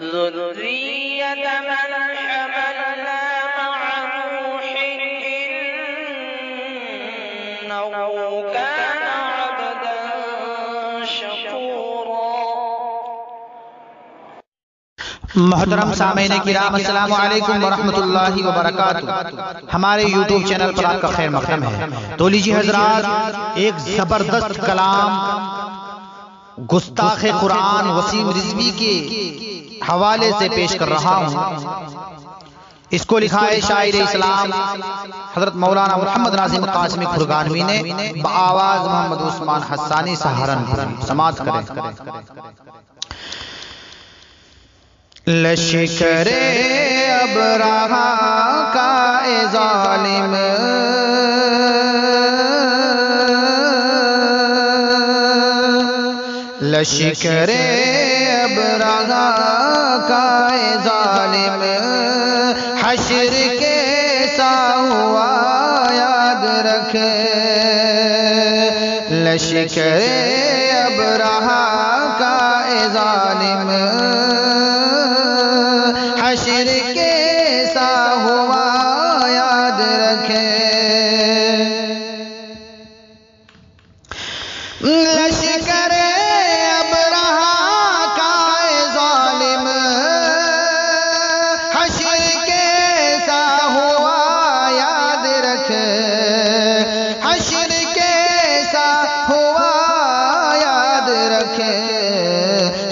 ذرية من حملنا مع نوح إنه كان عبدا شكورا۔ محترم سامعین کرام، السلام علیکم ورحمۃ اللہ وبرکاتہ۔ ہمارے یوٹیوب چینل پر آپ کا خیر مقدم ہے۔ تو لیجیے حضرات، ایک زبردست کلام گستاخ قرآن وسیم رضوی کے حوالے سے پیش کر رہا ہوں۔ اس کو لکھا ہے شاعر اسلام حضرت مولانا محمد ناظم قاسمی کھرگانوی نے، بآواز محمد عثمان حسانی سہارنپور۔ سماعت کریں۔ لشکر ابرہہ کا اے ظالم، لشکر ابرہہ کا اے ظالم، حشر کیسا ہوا یاد رکھ۔ لشکر ابرہہ کا اے ظالم، حشر کیسا ہوا یاد رکھے۔ لشکر ابرہہ کا اے ظالم، حشر کیسا ہوا یاد رکھے۔ حشر کیسا ہوا یاد رکھے۔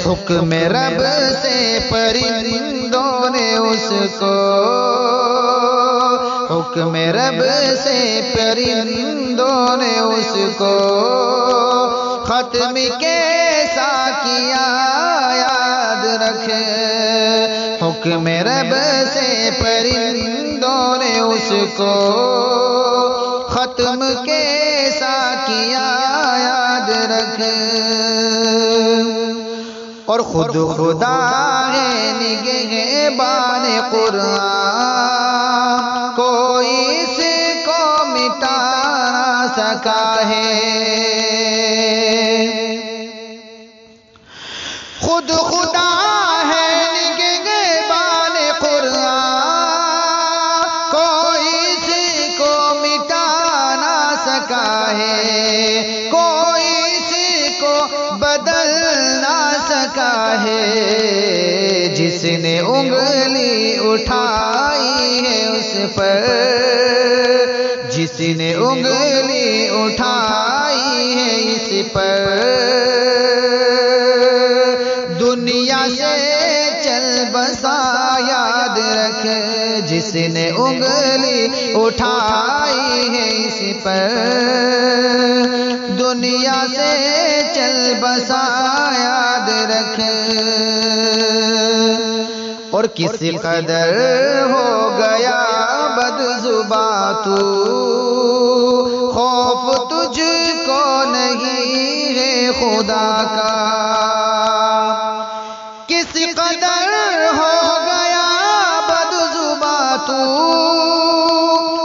حکم رب سے پرندوں نے اس کو، حکم رب سے پرندوں نے اس کو ختم کیسا کیا یاد رکھے۔ حکم رب سے پرندوں نے اس کو ختم کیسا کیا یاد رکھے۔ اور خود خدا ہے نگہبان قرآن، کوئی اس کو مٹا نہ سکا ہے۔ خود خدا ہے نگہبان قرآن، کوئی اس کو مٹا نہ سکا ہے۔ کوئی اس کو بدل نہ سکا ہے۔ جس نے انگلی اٹھائی ہے اس پر، جس نے انگلی اٹھائی ہے اس پر، دنیا سے چل بسا یاد رکھ۔ جس نے انگلی اٹھائی ہے اس پر، دنیا سے چل بسا یاد رکھ۔ اور کس قدر ہو گیا بد زباں تو، خوف تجھ کو نہیں ہے خدا کا۔ کس قدر ہو گیا بد زباں تو،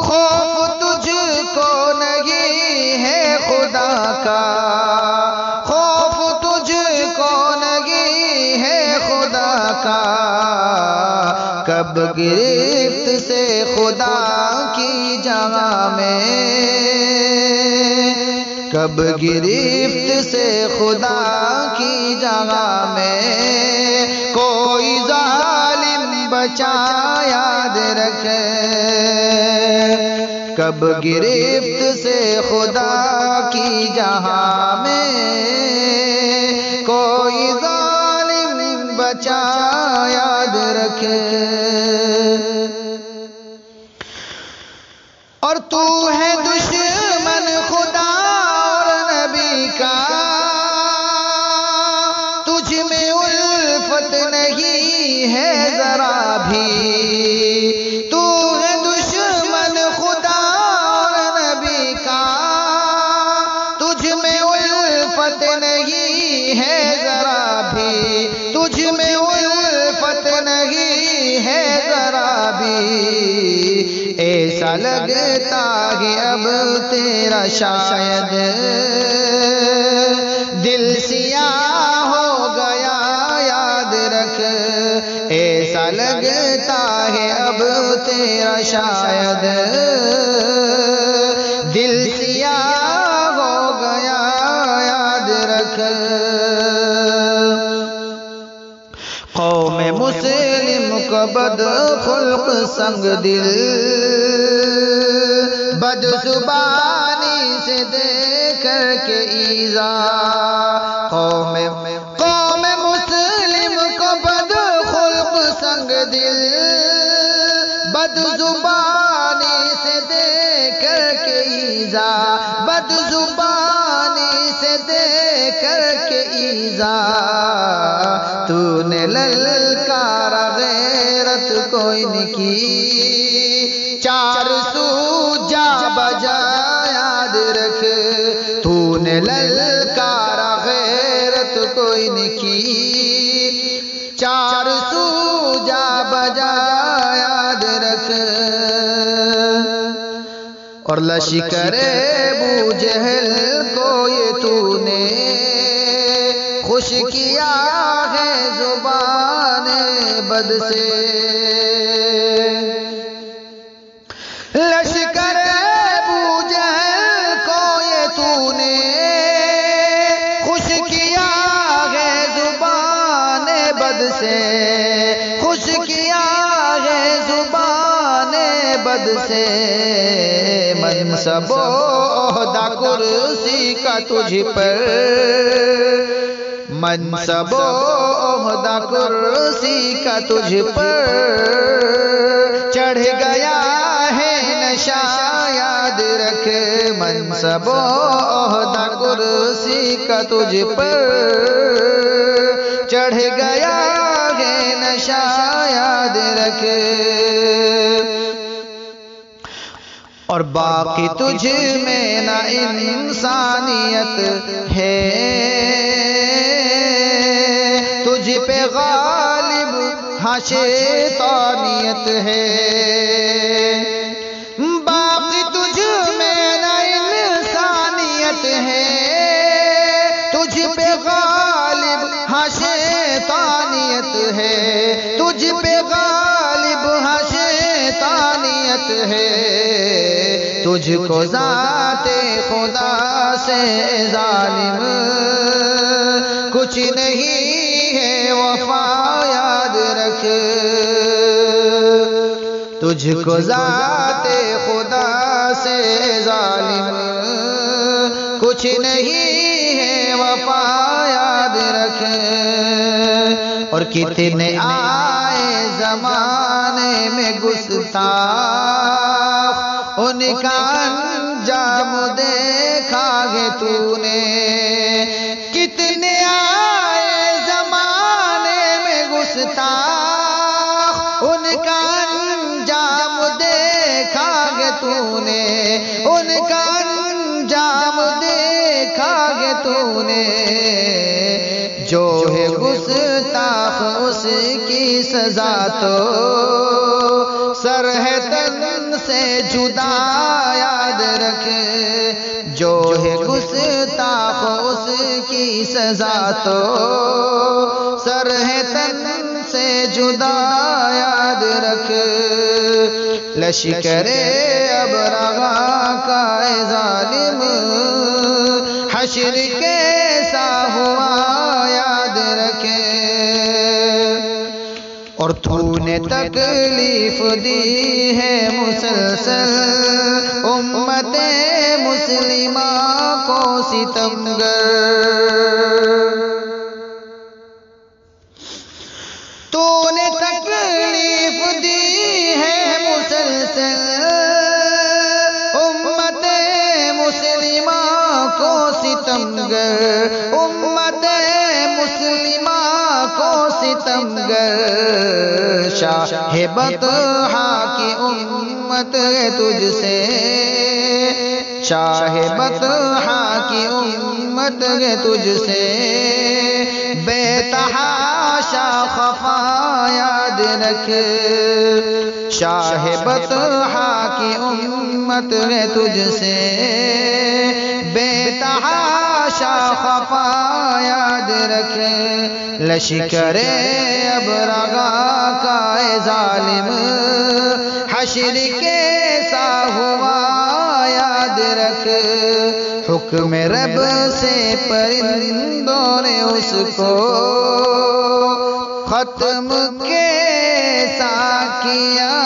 خوف تجھ کو نہیں ہے خدا کا۔ خوف تجھ کو نہیں ہے خدا کا۔ کب گرفت سے خدا کی جگہ میں، کب گرفت سے خدا کی جگہ میں، کوئی ظالم بچا یاد رکھے۔ کب گرفت سے خدا کی جگہ میں، کوئی ظالم بچا یاد رکھے۔ اور تو ہے دشمن خدا اور نبی کا، تجھ میں الفت نہیں ہے ذرا بھی۔ تو ہے دشمن خدا اور نبی کا، تجھ میں الفت نہیں ہے ذرا بھی۔ تجھ میں الفت نہیں ہے ذرا بھی۔ ایسا لگتا ہے اب تیرا شاید دل سیاہ ہو گیا یاد رکھ۔ ایسا لگتا ہے اب تیرا شاید دل سیاہ ہو گیا، یاد رکھ قوم مسلم کا بد خلق سنگ دل، بد زبانی سے دے کر کے ایذا، قوم مسلم کو بد خلق سنگ دل، بد زبانی سے دے کر کے ایذا، بد زبانی سے دے کر کے ایذا، تو نے للکارا غیرت کوئی نہیں کی، چار سو جا بجا یاد رکھ، تو نے للکارا غیرت کوئی نہیں کی، چار سو جا بجا یاد رکھ، اور لشکر ابو جہل کو یہ تو نے خوش کیا ہے زبان بد سے، لشکر ابو جہل کو یہ تو نے خوش کیا ہے زبان بد سے، خوش کیا ہے زبان بد سے، منصب و عہدہ کرسی کا تجھ پر، منصب و عہدہ کرسی کا تجھ پر چڑھ گیا ہے نشہ، یاد رکھ منصب و عہدہ کرسی کا تجھ پر چڑھ گیا ہے نشہ، یاد رکھ، اور باقی تجھ میں نہ انسانیت ہے، تجھ پہ غالب ہاں شیطانیت ہے، باقی تجھ میں نہ انسانیت ہے، تجھ پہ غالب ہاں شیطانیت ہے، تجھ پہ غالب ہاں شیطانیت ہے، تجھ کو ذات خدا سے ظالم کچھ نہیں ہے وفا، یاد رکھ، تجھ کو ذات خدا سے ظالم کچھ نہیں ہے وفا، یاد رکھ، اور کتنے آئے زمانے میں گستاخ، ان کا انجام دیکھا ہے تو نے، کتنے آئے زمانے میں گستاخ، ان کا انجام دیکھا ہے تو نے، ان کا انجام دیکھا ہے تو نے، جو ہے گستاخ اس کی سزا تو سر ہے تن سے جدا، یاد رکھ، جو ہے گستاخ اس کی سزا تو سر ہے تن سے جدا، یاد رکھ، لشکر ابرغا کا ظالم حشر کیسا ہوا، یاد رکھے، اور تو نے تکلیف دی ہے مسلسل امت مسلمہ کو ستمگر، تو نے تکلیف دی ہے مسلسل امت مسلمہ کو ستمگر، امت مسلمہ کو ستمگر، شاہ بطحا کی امت ہے تجھ سے، شاہ بطحا کی امت ہے تجھ سے، بے تحاشا خفا، یاد رکھ، شاہ بطحا کی امت ہے تجھ سے، بے تحاشا خفا، یاد رکھ، لشکر ابرغا ظالم حشر کیسا ہوا یاد رکھ، حکم رب سے پرندوں نے اس کو ختم کیسا کیا